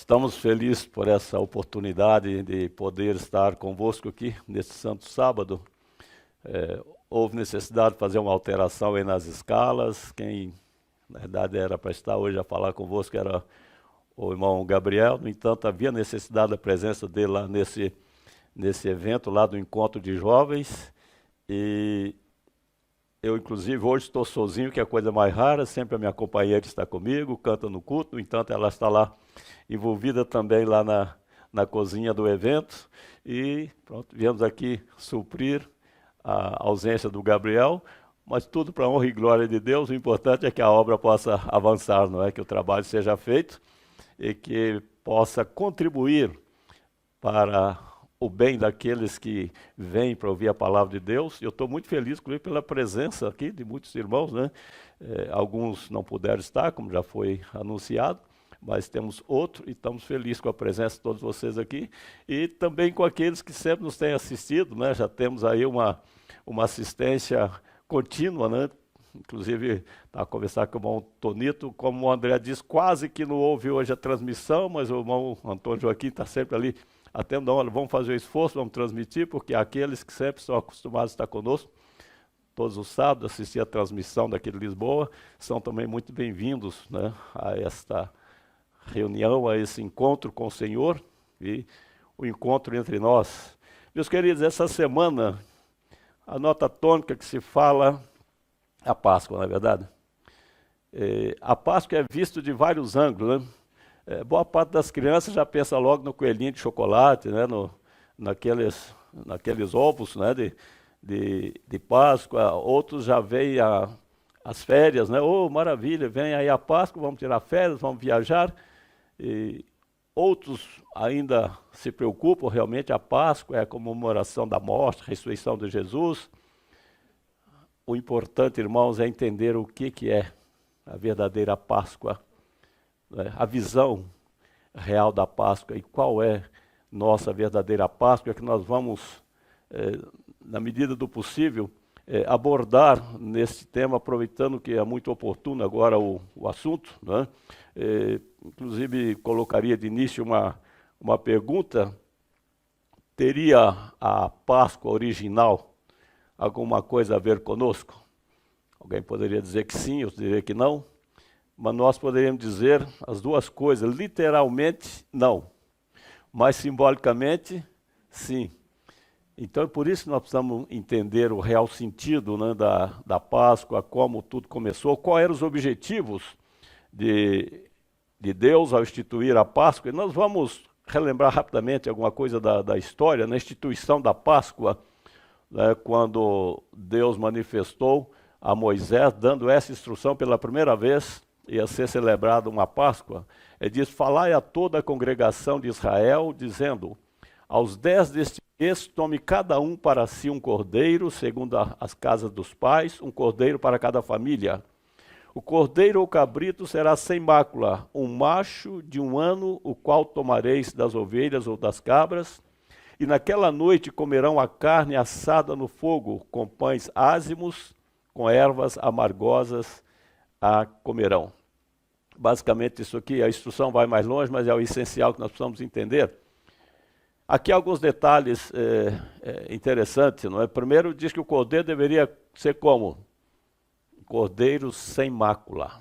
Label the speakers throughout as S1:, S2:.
S1: Estamos felizes por essa oportunidade de poder estar convosco aqui neste santo sábado. Houve necessidade de fazer uma alteração aí nas escalas. Quem, na verdade, era para estar hoje a falar convosco era o irmão Gabriel. No entanto, havia necessidade da presença dele lá nesse evento, lá do encontro de jovens. E eu, inclusive, hoje estou sozinho, que é a coisa mais rara. Sempre a minha companheira está comigo, canta no culto. No entanto, ela está lá envolvida também lá na cozinha do evento. E pronto, viemos aqui suprir a ausência do Gabriel, mas tudo para a honra e glória de Deus. O importante é que a obra possa avançar, não é? Que o trabalho seja feito e que possa contribuir para o bem daqueles que vêm para ouvir a palavra de Deus. Eu estou muito feliz, inclusive, pela presença aqui de muitos irmãos, né? Alguns não puderam estar, como já foi anunciado, mas temos outro e estamos felizes com a presença de todos vocês aqui e também com aqueles que sempre nos têm assistido, né? Já temos aí uma assistência contínua, né? Inclusive, estava a conversar com o irmão Tonito, como o André disse, quase que não houve hoje a transmissão, mas o irmão Antônio Joaquim está sempre ali atendo, olha, vamos fazer o esforço, vamos transmitir, porque aqueles que sempre estão acostumados a estar conosco, todos os sábados, assistir a transmissão daqui de Lisboa, são também muito bem-vindos, né, a esta reunião, a esse encontro com o Senhor e o encontro entre nós. Meus queridos, essa semana, a nota tônica que se fala, a Páscoa, na verdade. A Páscoa é vista de vários ângulos, né? Boa parte das crianças já pensa logo no coelhinho de chocolate, né? naqueles ovos, né? de Páscoa. Outros já veem as férias, né? Oh, maravilha, vem aí a Páscoa, vamos tirar férias, vamos viajar. E outros ainda se preocupam, realmente a Páscoa é a comemoração da morte, a ressurreição de Jesus. O importante, irmãos, é entender o que é a verdadeira Páscoa, né? A visão real da Páscoa e qual é nossa verdadeira Páscoa, que nós vamos, na medida do possível, abordar nesse tema, aproveitando que é muito oportuno agora o assunto, né? Inclusive, colocaria de início uma pergunta: teria a Páscoa original alguma coisa a ver conosco? Alguém poderia dizer que sim, eu diria que não, mas nós poderíamos dizer as duas coisas, literalmente não, mas simbolicamente sim. Então é por isso que nós precisamos entender o real sentido, né, da Páscoa, como tudo começou, quais eram os objetivos de Deus ao instituir a Páscoa. E nós vamos relembrar rapidamente alguma coisa da história, na instituição da Páscoa, né, quando Deus manifestou a Moisés, dando essa instrução pela primeira vez, ia ser celebrada uma Páscoa. Ele diz: falai a toda a congregação de Israel, dizendo: aos 10 deste mês, tome cada um para si um cordeiro, segundo as casas dos pais, um cordeiro para cada família. O cordeiro ou cabrito será sem mácula, um macho de 1 ano, o qual tomareis das ovelhas ou das cabras. E naquela noite comerão a carne assada no fogo, com pães ázimos, com ervas amargosas a comerão. Basicamente isso aqui, a instrução vai mais longe, mas é o essencial que nós precisamos entender. Aqui alguns detalhes interessantes, não é? Primeiro, diz que o cordeiro deveria ser como? Um cordeiro sem mácula.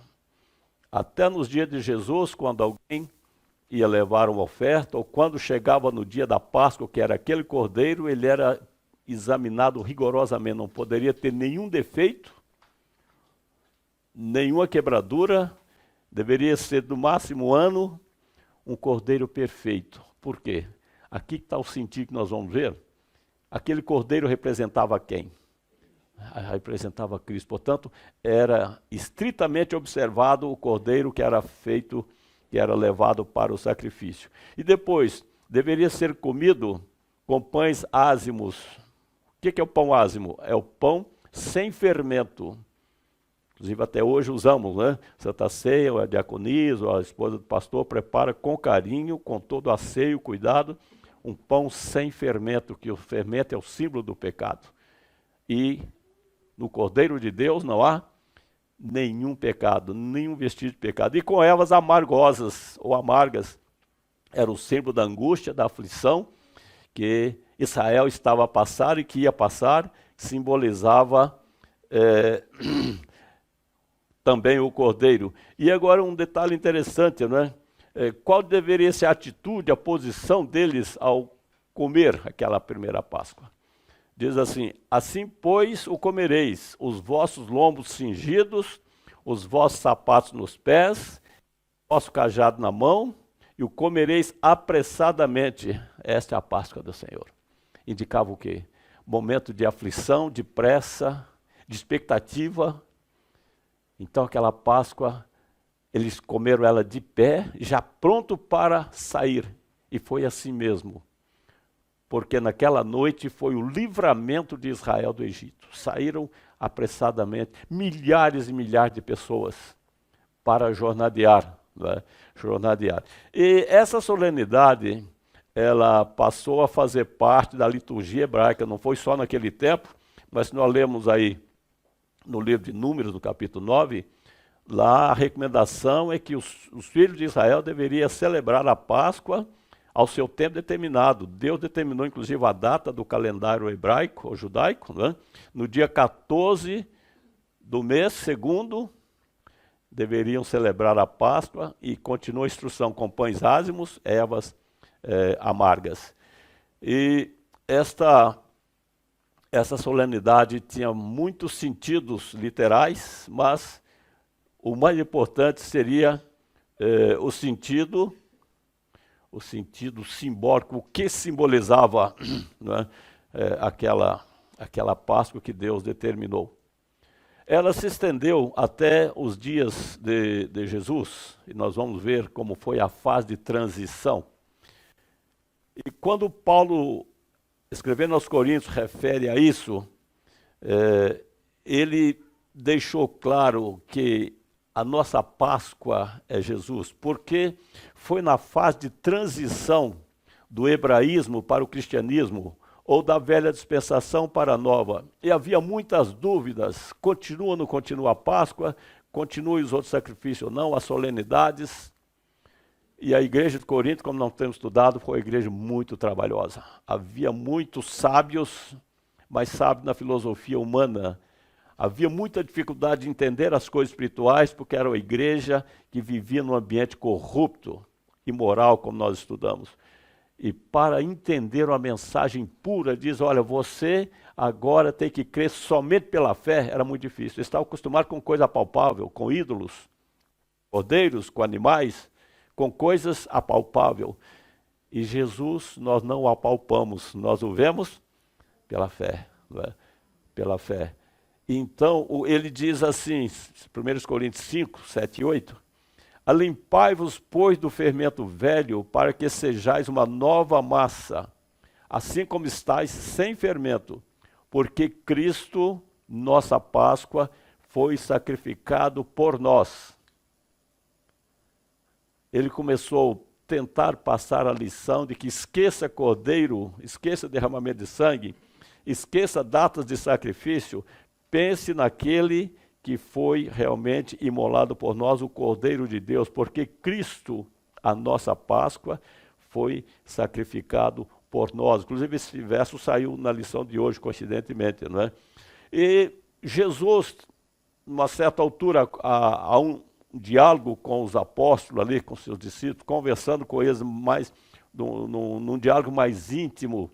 S1: Até nos dias de Jesus, quando alguém ia levar uma oferta, ou quando chegava no dia da Páscoa, que era aquele cordeiro, ele era examinado rigorosamente, não poderia ter nenhum defeito, nenhuma quebradura, deveria ser no máximo 1 ano, um cordeiro perfeito. Por quê? Aqui está o sentido que nós vamos ver. Aquele cordeiro representava quem? Representava Cristo. Portanto, era estritamente observado o cordeiro que era feito, que era levado para o sacrifício. E depois, deveria ser comido com pães ázimos. O que é o pão ázimo? É o pão sem fermento. Inclusive até hoje usamos, né? Santa Ceia, a diaconisa, a esposa do pastor prepara com carinho, com todo asseio, cuidado, um pão sem fermento, que o fermento é o símbolo do pecado. E no Cordeiro de Deus não há nenhum pecado, nenhum vestígio de pecado. E com ervas amargosas ou amargas, era o símbolo da angústia, da aflição, que Israel estava a passar e que ia passar, simbolizava também o cordeiro. E agora um detalhe interessante, não é? Qual deveria ser a atitude, a posição deles ao comer aquela primeira Páscoa? Diz assim: assim, pois, o comereis, os vossos lombos cingidos, os vossos sapatos nos pés, o vosso cajado na mão, e o comereis apressadamente. Esta é a Páscoa do Senhor. Indicava o quê? Momento de aflição, de pressa, de expectativa. Então aquela Páscoa, eles comeram ela de pé, já pronto para sair. E foi assim mesmo. Porque naquela noite foi o livramento de Israel do Egito. Saíram apressadamente, milhares e milhares de pessoas para jornadear. Né? Jornadear. E essa solenidade, ela passou a fazer parte da liturgia hebraica, não foi só naquele tempo, mas se nós lemos aí no livro de Números, no capítulo 9, lá a recomendação é que os filhos de Israel deveriam celebrar a Páscoa ao seu tempo determinado. Deus determinou inclusive a data do calendário hebraico ou judaico, né? No dia 14 do mês segundo, deveriam celebrar a Páscoa e continua a instrução com pães ázimos, ervas amargas. E essa solenidade tinha muitos sentidos literais, mas o mais importante seria o sentido simbólico, o que simbolizava, né, aquela Páscoa que Deus determinou. Ela se estendeu até os dias de Jesus, e nós vamos ver como foi a fase de transição. E quando Paulo, escrevendo aos Coríntios, refere a isso, ele deixou claro que a nossa Páscoa é Jesus, porque foi na fase de transição do hebraísmo para o cristianismo, ou da velha dispensação para a nova. E havia muitas dúvidas, continua ou não continua a Páscoa, continua os outros sacrifícios ou não, as solenidades. E a igreja de Corinto, como não temos estudado, foi uma igreja muito trabalhosa. Havia muitos sábios, mas sábios na filosofia humana. Havia muita dificuldade de entender as coisas espirituais, porque era uma igreja que vivia num ambiente corrupto, imoral, como nós estudamos. E para entender uma mensagem pura, diz, olha, você agora tem que crer somente pela fé, era muito difícil. Eles estavam acostumados com coisa apalpável, com ídolos, cordeiros, com animais, com coisas apalpáveis. E Jesus, nós não o apalpamos, nós o vemos pela fé, não é? Pela fé. Então, ele diz assim, 1 Coríntios 5, 7 e 8, alimpai-vos, pois, do fermento velho, para que sejais uma nova massa, assim como estáis sem fermento, porque Cristo, nossa Páscoa, foi sacrificado por nós. Ele começou a tentar passar a lição de que esqueça cordeiro, esqueça derramamento de sangue, esqueça datas de sacrifício, pense naquele que foi realmente imolado por nós, o Cordeiro de Deus, porque Cristo, a nossa Páscoa, foi sacrificado por nós. Inclusive esse verso saiu na lição de hoje, coincidentemente, não é? E Jesus, numa certa altura, há um diálogo com os apóstolos ali, com seus discípulos, conversando com eles mais, num diálogo mais íntimo,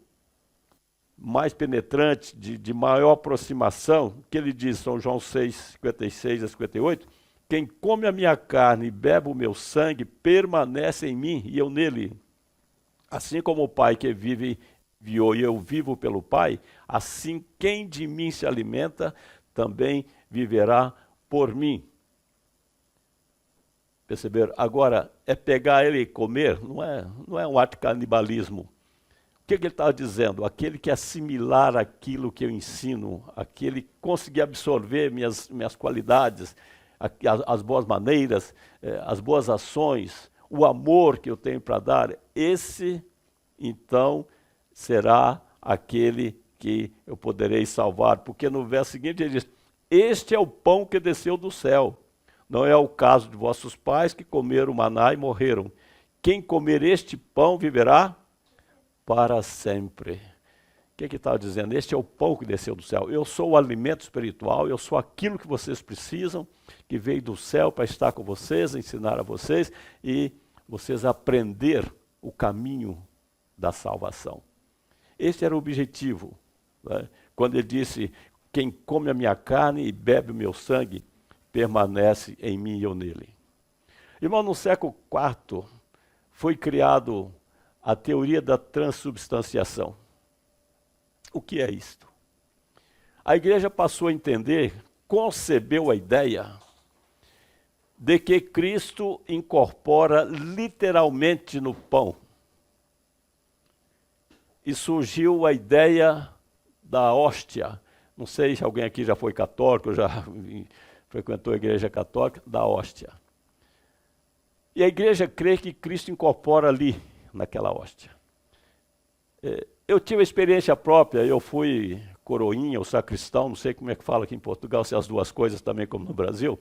S1: mais penetrante, de maior aproximação, que ele diz, São João 6, 56 a 58, quem come a minha carne e bebe o meu sangue, permanece em mim e eu nele. Assim como o Pai que vive, enviou e eu vivo pelo Pai, assim quem de mim se alimenta, também viverá por mim. Perceberam? Agora, é pegar ele e comer, não é um ato de canibalismo. O que ele estava dizendo? Aquele que assimilar aquilo que eu ensino, aquele que conseguir absorver minhas qualidades, as boas maneiras, as boas ações, o amor que eu tenho para dar, esse, então, será aquele que eu poderei salvar. Porque no verso seguinte ele diz, este é o pão que desceu do céu. Não é o caso de vossos pais que comeram maná e morreram. quem comer este pão viverá para sempre. O que está dizendo? Este é o pão que desceu do céu. Eu sou o alimento espiritual, eu sou aquilo que vocês precisam, que veio do céu para estar com vocês, ensinar a vocês e vocês aprender o caminho da salvação. Esse era o objetivo, né? Quando ele disse, quem come a minha carne e bebe o meu sangue, permanece em mim e eu nele. Irmão, no século IV foi criado a teoria da transubstanciação. O que é isto? A igreja passou a entender, concebeu a ideia de que Cristo incorpora literalmente no pão. E surgiu a ideia da hóstia. Não sei se alguém aqui já foi católico, já frequentou a igreja católica, da hóstia. E a igreja crê que Cristo incorpora ali, naquela hóstia. Eu tive a experiência própria, eu fui coroinha ou sacristão, não sei como é que fala aqui em Portugal, se as duas coisas também como no Brasil.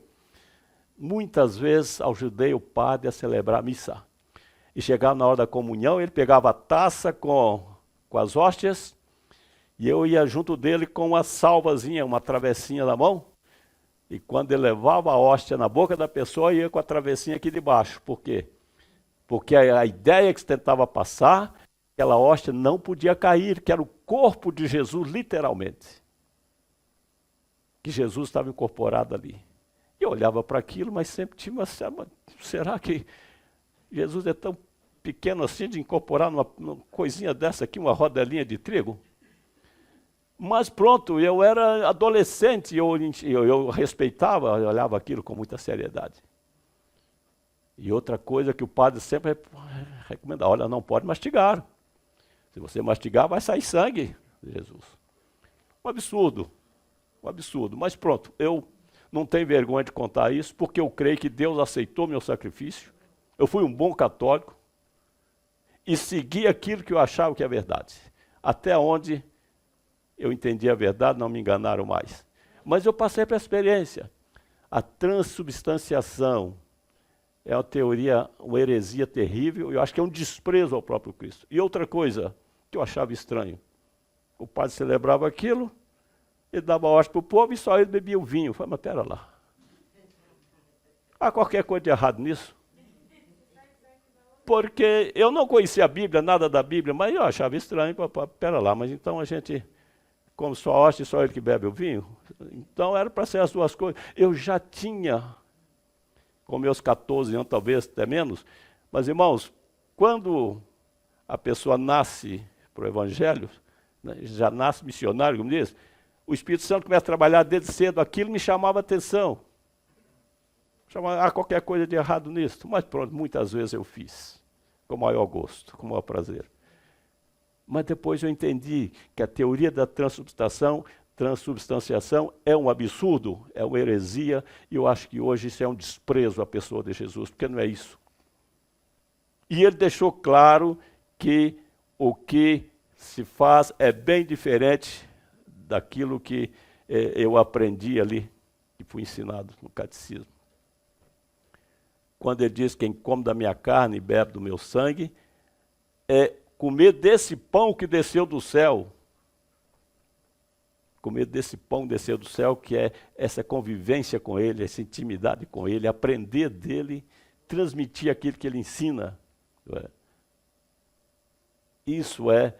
S1: Muitas vezes ajudei o padre a celebrar a missa. E chegava na hora da comunhão, ele pegava a taça com as hóstias, e eu ia junto dele com uma salvazinha, uma travessinha na mão, e quando ele levava a hóstia na boca da pessoa, ia com a travessinha aqui de baixo. Por quê? Porque a ideia que se tentava passar, aquela hóstia não podia cair, que era o corpo de Jesus, literalmente. Que Jesus estava incorporado ali. E eu olhava para aquilo, mas sempre tinha uma... Será que Jesus é tão pequeno assim de incorporar numa coisinha dessa aqui, uma rodelinha de trigo? Mas pronto, eu era adolescente, eu respeitava, eu olhava aquilo com muita seriedade. E outra coisa que o padre sempre recomenda, olha, não pode mastigar. Se você mastigar, vai sair sangue de Jesus. Um absurdo, mas pronto, eu não tenho vergonha de contar isso, porque eu creio que Deus aceitou meu sacrifício, eu fui um bom católico, e segui aquilo que eu achava que é verdade. Até onde eu entendi a verdade, não me enganaram mais. Mas eu passei para a experiência. A transubstanciação é uma teoria, uma heresia terrível, eu acho que é um desprezo ao próprio Cristo. E outra coisa que eu achava estranho, o padre celebrava aquilo, ele dava a hóstia para o povo e só ele bebia o vinho. Eu falei, mas pera lá. Há qualquer coisa de errado nisso? Porque eu não conhecia a Bíblia, nada da Bíblia, mas eu achava estranho, pera lá, mas então a gente come só a hóstia e só ele que bebe o vinho? Então era para ser as duas coisas. Eu já tinha, com meus 14 anos, talvez até menos, mas irmãos, quando a pessoa nasce para o Evangelho, né, já nasce missionário, como diz, o Espírito Santo começa a trabalhar desde cedo, aquilo me chamava a atenção. Há qualquer coisa de errado nisso, mas pronto, muitas vezes eu fiz, com o maior gosto, com o maior prazer. Mas depois eu entendi que a teoria da transubstanciação é um absurdo, é uma heresia, e eu acho que hoje isso é um desprezo à pessoa de Jesus, porque não é isso. E ele deixou claro que o que se faz é bem diferente daquilo que eu aprendi ali, que fui ensinado no catecismo. Quando ele diz, quem come da minha carne e bebe do meu sangue, é comer desse pão que desceu do céu. Comer desse pão que desceu do céu, que é essa convivência com ele, essa intimidade com ele, aprender dele, transmitir aquilo que ele ensina. Isso é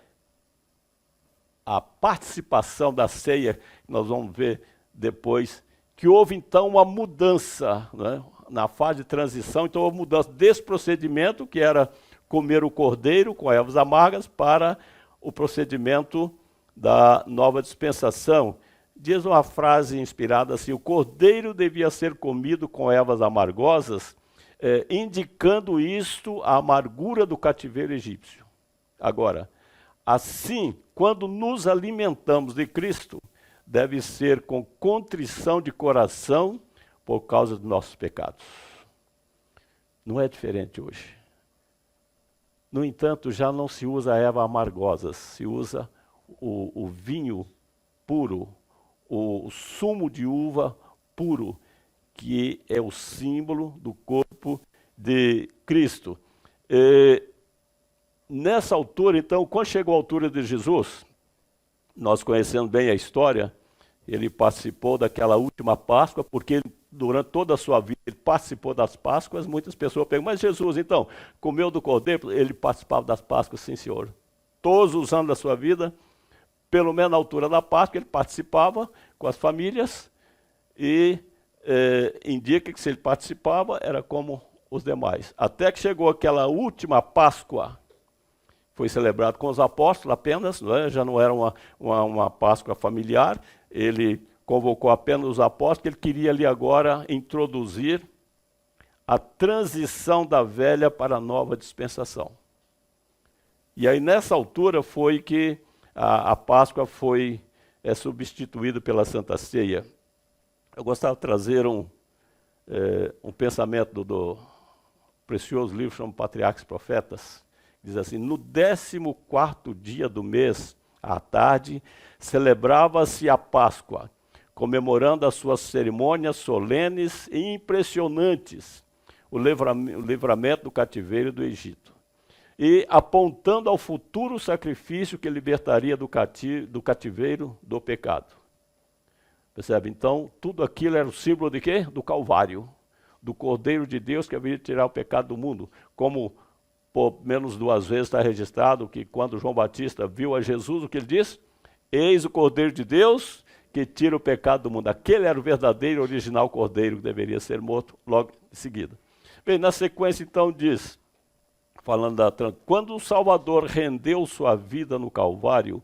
S1: a participação da ceia, que nós vamos ver depois, que houve então uma mudança, né? Na fase de transição, então houve mudança desse procedimento, que era comer o cordeiro com ervas amargas, para o procedimento da nova dispensação. Diz uma frase inspirada assim, o cordeiro devia ser comido com ervas amargosas, indicando isto a amargura do cativeiro egípcio. Agora, assim, quando nos alimentamos de Cristo, deve ser com contrição de coração, por causa dos nossos pecados. Não é diferente hoje. No entanto, já não se usa erva amargosas, se usa o vinho puro, o sumo de uva puro, que é o símbolo do corpo de Cristo. E, nessa altura, então, quando chegou a altura de Jesus, nós conhecendo bem a história, ele participou daquela última Páscoa, porque durante toda a sua vida ele participou das Páscoas. Muitas pessoas perguntam, mas Jesus, então, comeu do Cordeiro? Ele participava das Páscoas, sim, senhor. Todos os anos da sua vida, pelo menos na altura da Páscoa, ele participava com as famílias e indica que se ele participava, era como os demais. Até que chegou aquela última Páscoa, foi celebrado com os apóstolos apenas, não é? Já não era uma Páscoa familiar. Ele convocou apenas os apóstolos, ele queria ali agora introduzir a transição da velha para a nova dispensação. E aí nessa altura foi que a Páscoa foi substituída pela Santa ceia. Eu gostava de trazer um pensamento do precioso livro chamado Patriarcas e Profetas. Diz assim, no 14º dia do mês, à tarde, celebrava-se a Páscoa, comemorando as suas cerimônias solenes e impressionantes, o livramento do cativeiro do Egito, e apontando ao futuro sacrifício que libertaria do cativeiro do pecado. Percebe? Então, tudo aquilo era o símbolo de quê? Do Calvário, do Cordeiro de Deus que haveria de tirar o pecado do mundo, como por menos 2 vezes está registrado que quando João Batista viu a Jesus, o que ele disse? Eis o Cordeiro de Deus que tira o pecado do mundo. Aquele era o verdadeiro, original Cordeiro que deveria ser morto logo em seguida. Bem, na sequência então diz, falando quando o Salvador rendeu sua vida no Calvário,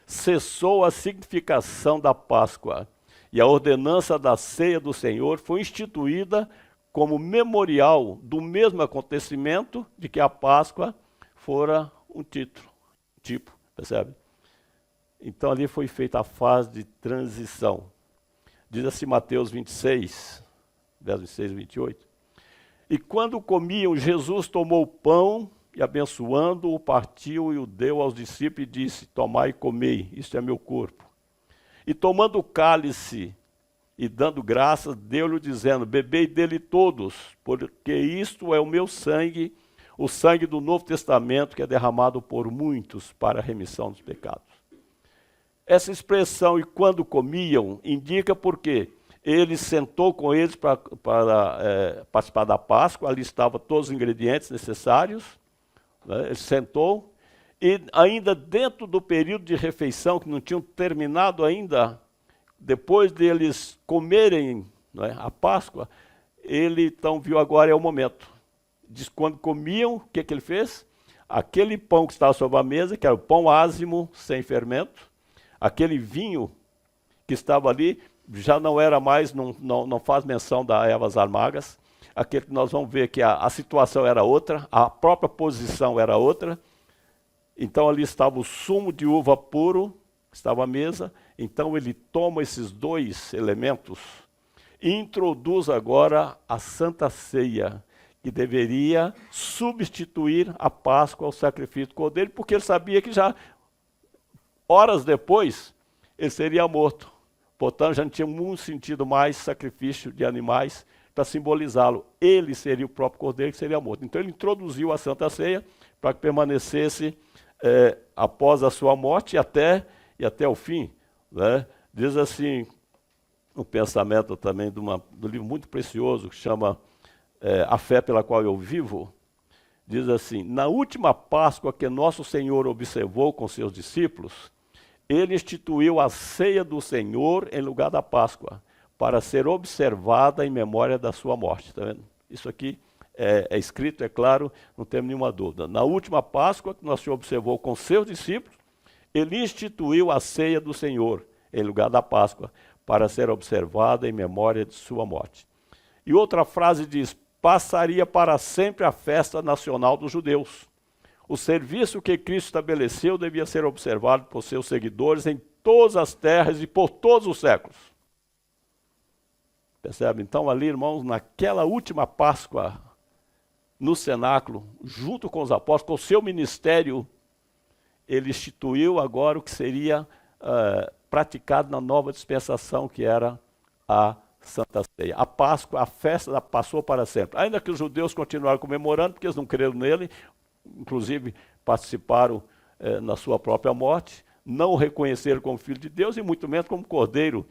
S1: cessou a significação da Páscoa e a ordenança da ceia do Senhor foi instituída como memorial do mesmo acontecimento de que a Páscoa fora um tipo, percebe? Então ali foi feita a fase de transição. Diz assim Mateus 26, versos 26 e 28. E quando comiam, Jesus tomou o pão e abençoando, o partiu e o deu aos discípulos e disse, tomai e comei, isto é meu corpo. E tomando o cálice e dando graças, deu-lhe dizendo, bebei dele todos, porque isto é o meu sangue, o sangue do Novo Testamento, que é derramado por muitos para a remissão dos pecados. Essa expressão, e quando comiam, indica porque ele sentou com eles para participar da Páscoa, ali estavam todos os ingredientes necessários, né? Ele sentou, e ainda dentro do período de refeição, que não tinham terminado ainda, depois deles comerem, né, a Páscoa, ele então viu agora é o momento. Diz quando comiam, o que ele fez? Aquele pão que estava sobre a mesa, que era o pão ázimo, sem fermento, aquele vinho que estava ali, já não era mais, não faz menção das ervas amargas, aquele que nós vamos ver que a situação era outra, a própria posição era outra. Então ali estava o sumo de uva puro, estava à mesa. Então ele toma esses 2 elementos e introduz agora a Santa Ceia, que deveria substituir a Páscoa, o sacrifício do Cordeiro, porque ele sabia que já horas depois ele seria morto. Portanto, já não tinha muito sentido mais sacrifício de animais para simbolizá-lo. Ele seria o próprio Cordeiro que seria morto. Então ele introduziu a Santa Ceia para que permanecesse após a sua morte e até o fim. Né? Diz assim, um pensamento também do livro muito precioso, que chama A Fé pela Qual Eu Vivo, diz assim, na última Páscoa que nosso Senhor observou com seus discípulos, ele instituiu a ceia do Senhor em lugar da Páscoa, para ser observada em memória da sua morte. Tá vendo? Isso aqui é escrito, é claro, não temos nenhuma dúvida. Na última Páscoa que nosso Senhor observou com seus discípulos, ele instituiu a ceia do Senhor em lugar da Páscoa, para ser observada em memória de sua morte. E outra frase diz, passaria para sempre a festa nacional dos judeus. O serviço que Cristo estabeleceu devia ser observado por seus seguidores em todas as terras e por todos os séculos. Percebe? Então ali, irmãos, naquela última Páscoa, no cenáculo, junto com os apóstolos, com o seu ministério, ele instituiu agora o que seria praticado na nova dispensação, que era a Santa Ceia. A Páscoa, a festa passou para sempre. Ainda que os judeus continuaram comemorando, porque eles não creram nele, inclusive participaram na sua própria morte, não o reconheceram como Filho de Deus e muito menos como Cordeiro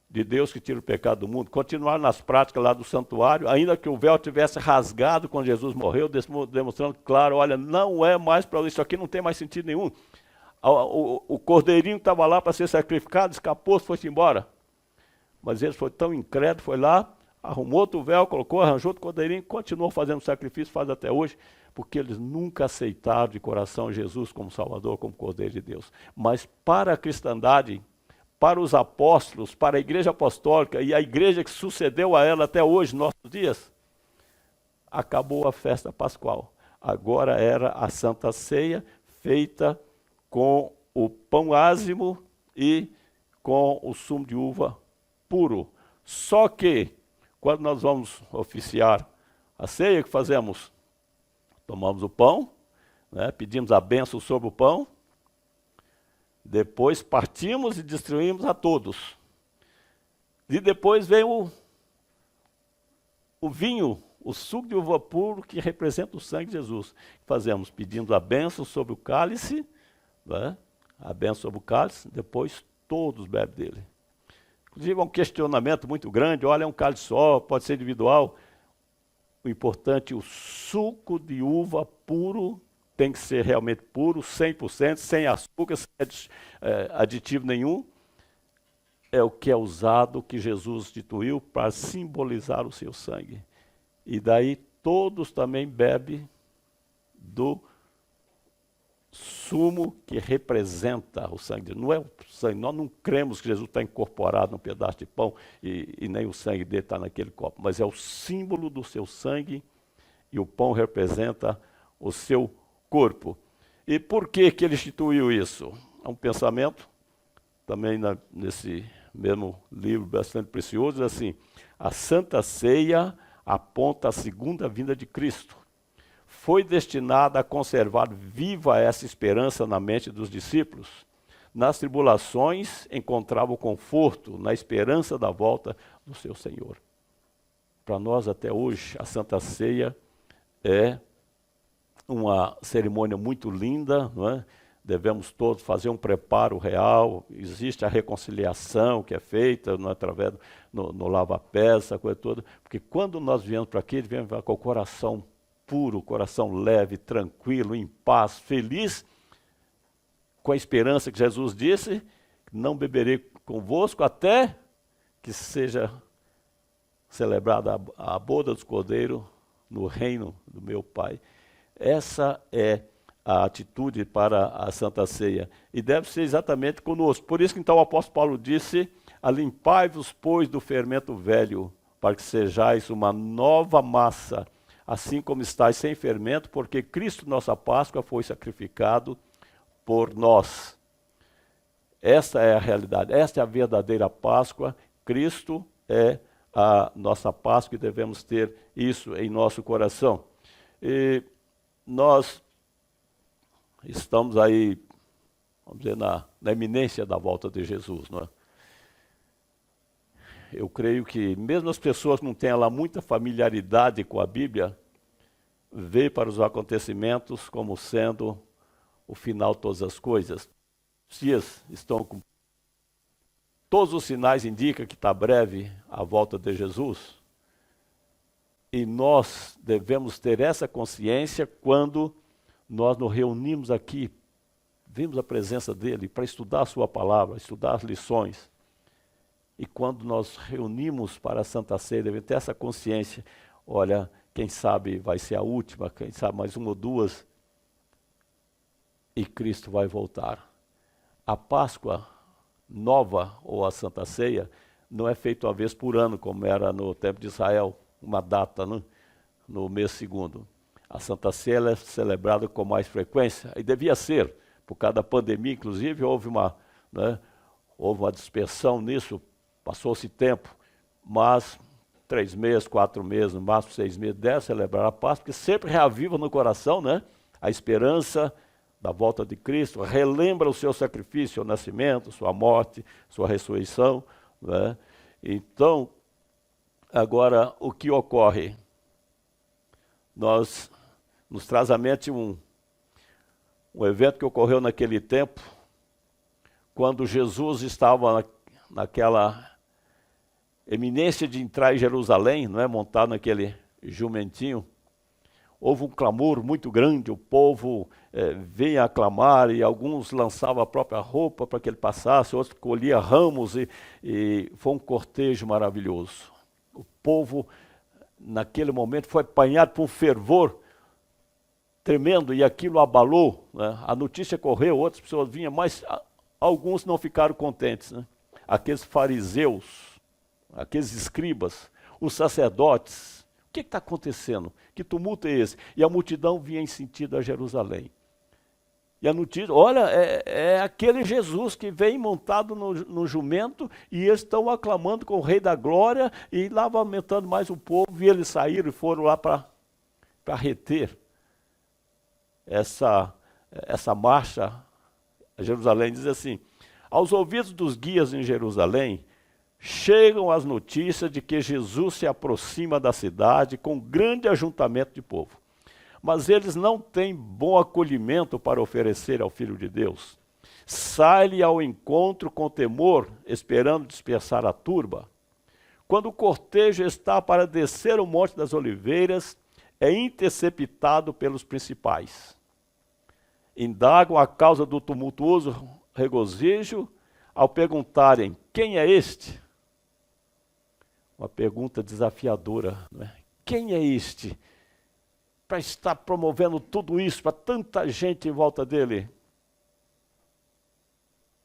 S1: de Deus que tira o pecado do mundo. Continuaram nas práticas lá do santuário, ainda que o véu tivesse rasgado quando Jesus morreu, demonstrando claro, olha, não é mais para isso aqui, não tem mais sentido nenhum. O cordeirinho que estava lá para ser sacrificado, escapou, foi-se embora. Mas ele foi tão incrédulo, foi lá, arrumou outro véu, colocou, arranjou outro cordeirinho, continuou fazendo sacrifício, faz até hoje, porque eles nunca aceitaram de coração Jesus como Salvador, como Cordeiro de Deus. Mas para a cristandade, para os apóstolos, para a igreja apostólica e a igreja que sucedeu a ela até hoje, nossos dias, acabou a festa pascual. Agora era a Santa Ceia, feita com o pão ázimo e com o sumo de uva puro. Só que, quando nós vamos oficiar a ceia, o que fazemos? Tomamos o pão, né, pedimos a bênção sobre o pão, depois partimos e distribuímos a todos. E depois vem o vinho, o suco de uva puro, que representa o sangue de Jesus. Fazemos pedindo a bênção sobre o cálice, né, a bênção sobre o cálice, depois todos bebem dele. Inclusive é um questionamento muito grande, olha, é um cálice só, pode ser individual. O importante, o suco de uva puro, tem que ser realmente puro, 100%, sem açúcar, sem aditivo nenhum. É o que é usado, que Jesus instituiu para simbolizar o seu sangue. E daí todos também bebem do sumo que representa o sangue. Não é o sangue, nós não cremos que Jesus está incorporado num pedaço de pão e nem o sangue dele está naquele copo, mas é o símbolo do seu sangue e o pão representa o seu corpo. E por que que ele instituiu isso? É um pensamento, também nesse mesmo livro bastante precioso, assim, a Santa Ceia aponta a segunda vinda de Cristo. Foi destinada a conservar viva essa esperança na mente dos discípulos. Nas tribulações encontrava o conforto, na esperança da volta do seu Senhor. Para nós até hoje, a Santa Ceia é uma cerimônia muito linda, não é? Devemos todos fazer um preparo real, existe a reconciliação que é feita através no lava-pés, essa coisa toda, porque quando nós viemos para aqui, viemos com o coração puro, coração leve, tranquilo, em paz, feliz, com a esperança que Jesus disse, não beberei convosco até que seja celebrada a boda dos cordeiros no reino do meu Pai. Essa é a atitude para a Santa Ceia, e deve ser exatamente conosco. Por isso que então o apóstolo Paulo disse, alimpai-vos, pois, do fermento velho, para que sejais uma nova massa, assim como estáis sem fermento, porque Cristo, nossa Páscoa, foi sacrificado por nós. Esta é a realidade, esta é a verdadeira Páscoa. Cristo é a nossa Páscoa e devemos ter isso em nosso coração. E nós estamos aí, vamos dizer, na iminência da volta de Jesus, não é? Eu creio que mesmo as pessoas que não têm lá muita familiaridade com a Bíblia, vê para os acontecimentos como sendo o final de todas as coisas. Os dias estão com... Todos os sinais indicam que está breve a volta de Jesus. E nós devemos ter essa consciência quando nós nos reunimos aqui, vemos a presença dele para estudar a sua palavra, estudar as lições. E quando nós reunimos para a Santa Ceia, devemos ter essa consciência, olha, quem sabe vai ser a última, quem sabe mais uma ou duas, e Cristo vai voltar. A Páscoa nova, ou a Santa Ceia, não é feita uma vez por ano, como era no tempo de Israel, uma data, né? No mês segundo. A Santa Ceia é celebrada com mais frequência, e devia ser, por causa da pandemia, inclusive, houve uma dispersão nisso, passou-se tempo, mas 3 meses, 4 meses, no máximo 6 meses, deve celebrar a Páscoa, porque sempre reaviva no coração, né, a esperança da volta de Cristo, relembra o seu sacrifício, o nascimento, sua morte, sua ressurreição, né? Então, Agora, o que ocorre? Nos traz à mente um evento que ocorreu naquele tempo, quando Jesus estava naquela eminência de entrar em Jerusalém, não é, montado naquele jumentinho. Houve um clamor muito grande, o povo veio aclamar, e alguns lançavam a própria roupa para que ele passasse, outros colhiam ramos, e foi um cortejo maravilhoso. O povo, naquele momento, foi apanhado por um fervor tremendo, e aquilo abalou, né? A notícia correu, outras pessoas vinham, mas alguns não ficaram contentes, né? Aqueles fariseus, aqueles escribas, os sacerdotes. O que está acontecendo? Que tumulto é esse? E a multidão vinha em sentido a Jerusalém. E a notícia, olha, é aquele Jesus que vem montado no jumento, e eles estão aclamando com o Rei da Glória, e lá vai aumentando mais o povo, e eles saíram e foram lá para reter essa marcha a Jerusalém. Diz assim: aos ouvidos dos guias em Jerusalém, chegam as notícias de que Jesus se aproxima da cidade com grande ajuntamento de povo. Mas eles não têm bom acolhimento para oferecer ao Filho de Deus. Sai-lhe ao encontro com temor, esperando dispersar a turba. Quando o cortejo está para descer o Monte das Oliveiras, é interceptado pelos principais. Indagam a causa do tumultuoso regozijo ao perguntarem: quem é este? Uma pergunta desafiadora, não é? Quem é este para estar promovendo tudo isso para tanta gente em volta dele?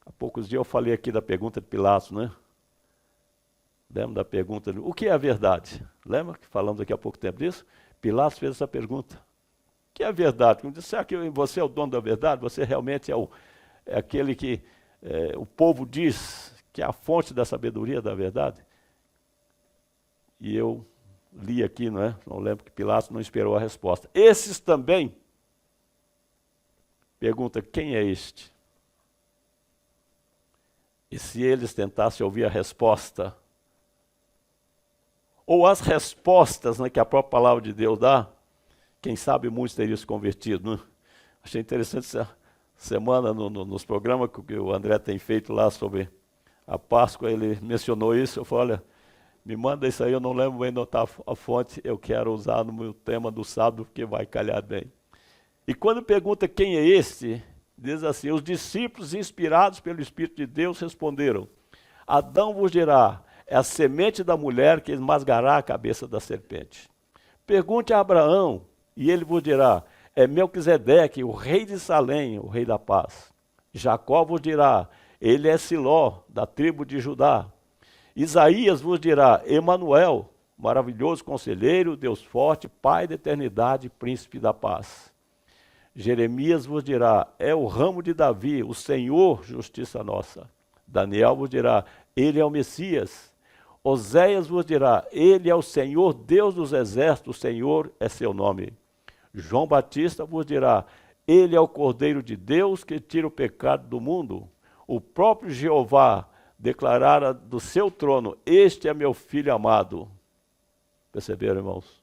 S1: Há poucos dias eu falei aqui da pergunta de Pilatos, né? Lembra da pergunta, o que é a verdade? Lembra que falamos aqui há pouco tempo disso? Pilatos fez essa pergunta. O que é a verdade? Como disse, será que você é o dono da verdade? Você realmente é aquele que o povo diz que é a fonte da sabedoria da verdade? E eu li aqui, não é? Não lembro que Pilatos não esperou a resposta. Esses também perguntam: quem é este? E se eles tentassem ouvir a resposta, ou as respostas, né, que a própria palavra de Deus dá, quem sabe muitos teriam se convertido, né? Achei interessante essa semana nos programas que o André tem feito lá sobre a Páscoa, ele mencionou isso. Eu falei: olha, me manda isso aí, eu não lembro bem de anotar a fonte, eu quero usar no meu tema do sábado, porque vai calhar bem. E quando pergunta quem é este, diz assim: os discípulos, inspirados pelo Espírito de Deus, responderam: Adão vos dirá, é a semente da mulher que esmagará a cabeça da serpente. Pergunte a Abraão, e ele vos dirá, é Melquisedeque, o rei de Salém, o rei da paz. Jacó vos dirá, ele é Siló, da tribo de Judá. Isaías vos dirá, Emanuel, maravilhoso conselheiro, Deus forte, Pai da eternidade, príncipe da paz. Jeremias vos dirá, é o ramo de Davi, o Senhor, justiça nossa. Daniel vos dirá, ele é o Messias. Oséias vos dirá, ele é o Senhor, Deus dos exércitos, o Senhor é seu nome. João Batista vos dirá, ele é o Cordeiro de Deus que tira o pecado do mundo. O próprio Jeová declarara do seu trono, este é meu filho amado. Perceberam, irmãos?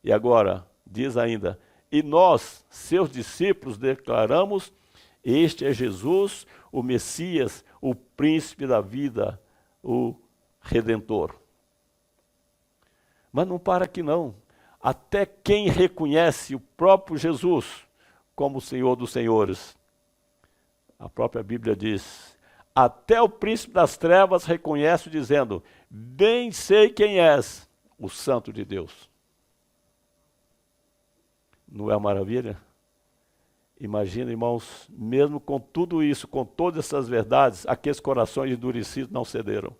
S1: E agora, diz ainda, e nós, seus discípulos, declaramos, este é Jesus, o Messias, o príncipe da vida, o Redentor. Mas não para aqui não. Até quem reconhece o próprio Jesus como o Senhor dos Senhores. A própria Bíblia diz, até o príncipe das trevas reconhece dizendo, bem sei quem és, o Santo de Deus. Não é uma maravilha? Imagina, irmãos, mesmo com tudo isso, com todas essas verdades, aqueles corações endurecidos não cederam.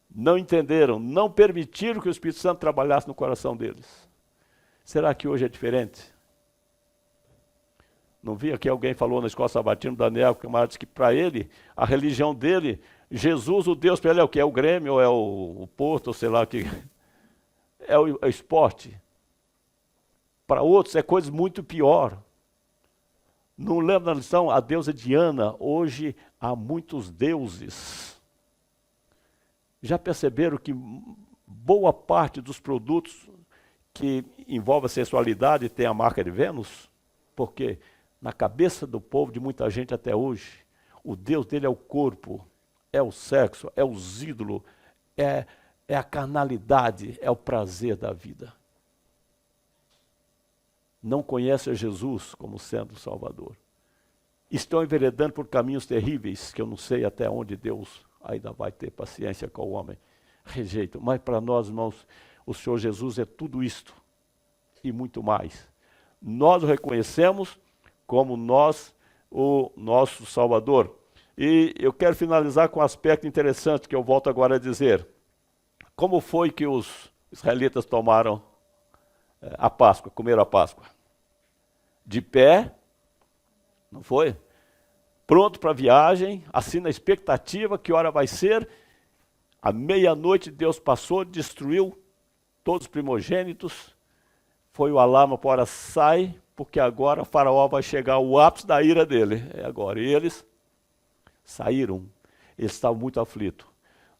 S1: Não entenderam, não permitiram que o Espírito Santo trabalhasse no coração deles. Será que hoje é diferente? Não vi aqui alguém falou na escola sabatina, Daniel, que o camarada disse que para ele, a religião dele, Jesus, o Deus para ele é o que? É o Grêmio, ou é o Porto, ou sei lá o que. É o esporte. Para outros é coisa muito pior. Não lembro da lição, a deusa Diana, hoje há muitos deuses. Já perceberam que boa parte dos produtos que envolvem a sexualidade tem a marca de Vênus? Porque na cabeça do povo, de muita gente até hoje, o Deus dele é o corpo, é o sexo, é os ídolos, é a carnalidade, é o prazer da vida. Não conhece a Jesus como sendo o Salvador. Estão enveredando por caminhos terríveis, que eu não sei até onde Deus ainda vai ter paciência com o homem. Rejeito. Mas para nós, irmãos, o Senhor Jesus é tudo isto e muito mais. Nós o reconhecemos como o nosso Salvador. E eu quero finalizar com um aspecto interessante que eu volto agora a dizer. Como foi que os israelitas tomaram a Páscoa, comeram a Páscoa? De pé, não foi? Pronto para a viagem, assim na expectativa, que hora vai ser? À meia-noite Deus passou, destruiu todos os primogênitos, foi o alarme para sai, porque agora o faraó vai chegar ao ápice da ira dele. É agora. E eles saíram, eles estavam muito aflitos.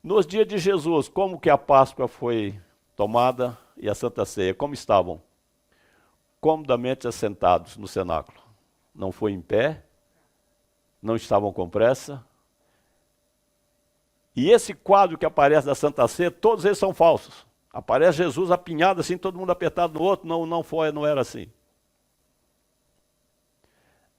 S1: Nos dias de Jesus, como que a Páscoa foi tomada e a Santa Ceia? Como estavam? Comodamente assentados no cenáculo. Não foi em pé, não estavam com pressa. E esse quadro que aparece da Santa Ceia, todos eles são falsos. Aparece Jesus apinhado assim, todo mundo apertado no outro. Não era assim.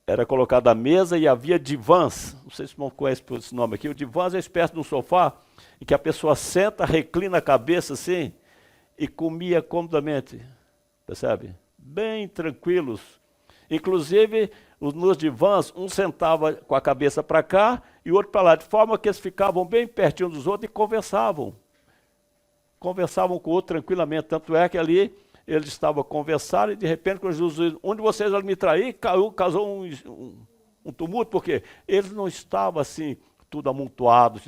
S1: Era colocada a mesa e havia divãs. Não sei se você conhece por esse nome aqui. O divãs é uma espécie de um sofá em que a pessoa senta, reclina a cabeça assim e comia comodamente. Percebe? Bem tranquilos. Inclusive, nos divãs, um sentava com a cabeça para cá e o outro para lá, de forma que eles ficavam bem pertinho dos outros e conversavam. Conversavam com o outro tranquilamente. Tanto é que ali eles estavam conversando e de repente, quando Jesus disse, onde vocês vão me trair, causou um tumulto, porque eles não estavam assim, tudo amontoado,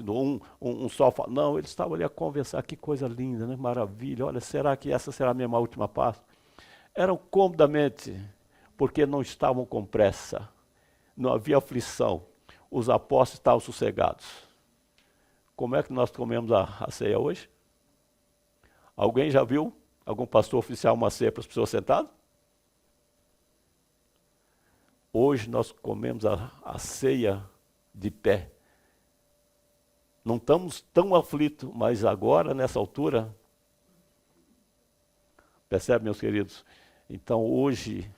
S1: um sofá. Não, eles estavam ali a conversar. Que coisa linda, né? Maravilha. Olha, será que essa será a minha última Páscoa? Eram comodamente, porque não estavam com pressa. Não havia aflição. Os apóstolos estavam sossegados. Como é que nós comemos a ceia hoje? Alguém já viu algum pastor oficial uma ceia para as pessoas sentadas? Hoje nós comemos a ceia de pé. Não estamos tão aflitos, mas agora, nessa altura, percebe, meus queridos? Então hoje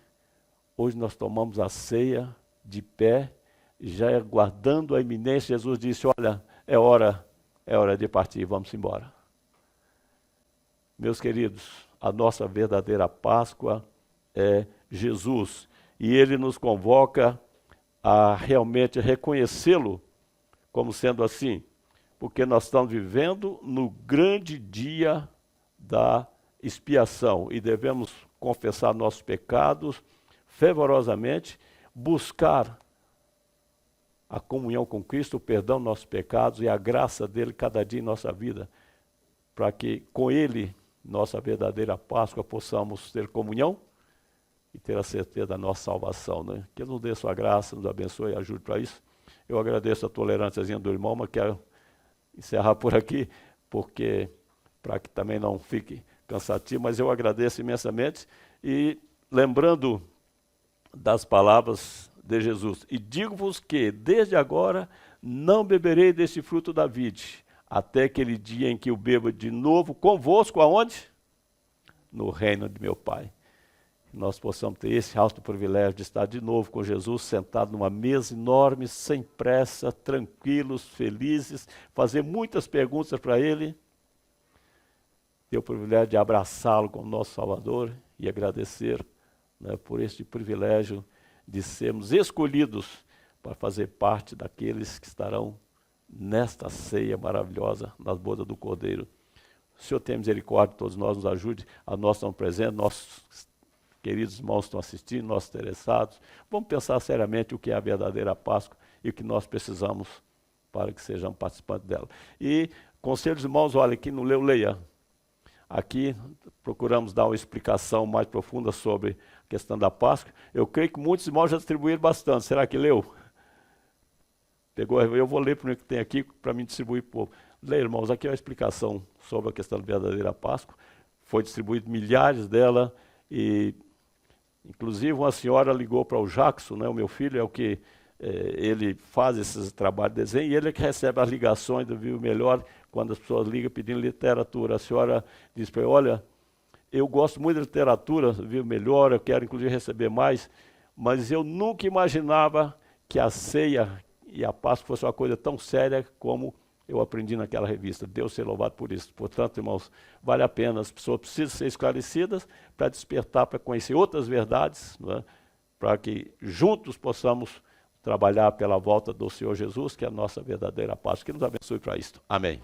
S1: nós tomamos a ceia de pé, já aguardando a iminência. Jesus disse, olha, é hora de partir, vamos embora. Meus queridos, a nossa verdadeira Páscoa é Jesus. E Ele nos convoca a realmente reconhecê-lo como sendo assim. Porque nós estamos vivendo no grande dia da expiação. E devemos confessar nossos pecados fervorosamente, buscar a comunhão com Cristo, o perdão dos nossos pecados e a graça dele cada dia em nossa vida. Para que com Ele, nossa verdadeira Páscoa, possamos ter comunhão e ter a certeza da nossa salvação. Né? Que Ele nos dê sua graça, nos abençoe e ajude para isso. Eu agradeço a tolerânciazinha do irmão, mas quero encerrar por aqui, porque para que também não fique cansativo, mas eu agradeço imensamente. E lembrando das palavras de Jesus, e digo-vos que desde agora não beberei desse fruto da vide, até aquele dia em que eu beba de novo convosco, aonde? No reino de meu Pai. Nós possamos ter esse alto privilégio de estar de novo com Jesus, sentado numa mesa enorme, sem pressa, tranquilos, felizes, fazer muitas perguntas para Ele, ter o privilégio de abraçá-lo como nosso Salvador e agradecer, né, por este privilégio de sermos escolhidos para fazer parte daqueles que estarão nesta ceia maravilhosa, nas bodas do Cordeiro. O Senhor tenha misericórdia de todos nós, nos ajude, a nós estamos presentes, nossos queridos irmãos estão assistindo, nós interessados. Vamos pensar seriamente o que é a verdadeira Páscoa e o que nós precisamos para que sejamos participantes dela. E, conselhos irmãos, olha, quem não leu, leia. Aqui procuramos dar uma explicação mais profunda sobre a questão da Páscoa. Eu creio que muitos irmãos já distribuíram bastante. Será que leu? pegou, eu vou ler para o que tem aqui para me distribuir para o povo. Lê, irmãos, aqui é uma explicação sobre a questão da verdadeira Páscoa. Foi distribuído milhares dela e, inclusive, uma senhora ligou para o Jackson, né, o meu filho, é o que ele faz esses trabalhos de desenho, e ele é que recebe as ligações do Vivo Melhor, quando as pessoas ligam pedindo literatura. A senhora diz para ele, olha, eu gosto muito de literatura, Vivo Melhor, eu quero inclusive receber mais, mas eu nunca imaginava que a ceia e a Páscoa fosse uma coisa tão séria como eu aprendi naquela revista. Deus seja louvado por isso. Portanto, irmãos, vale a pena, as pessoas precisam ser esclarecidas para despertar, para conhecer outras verdades, né? Para que juntos possamos trabalhar pela volta do Senhor Jesus, que é a nossa verdadeira Páscoa. Que nos abençoe para isto. Amém.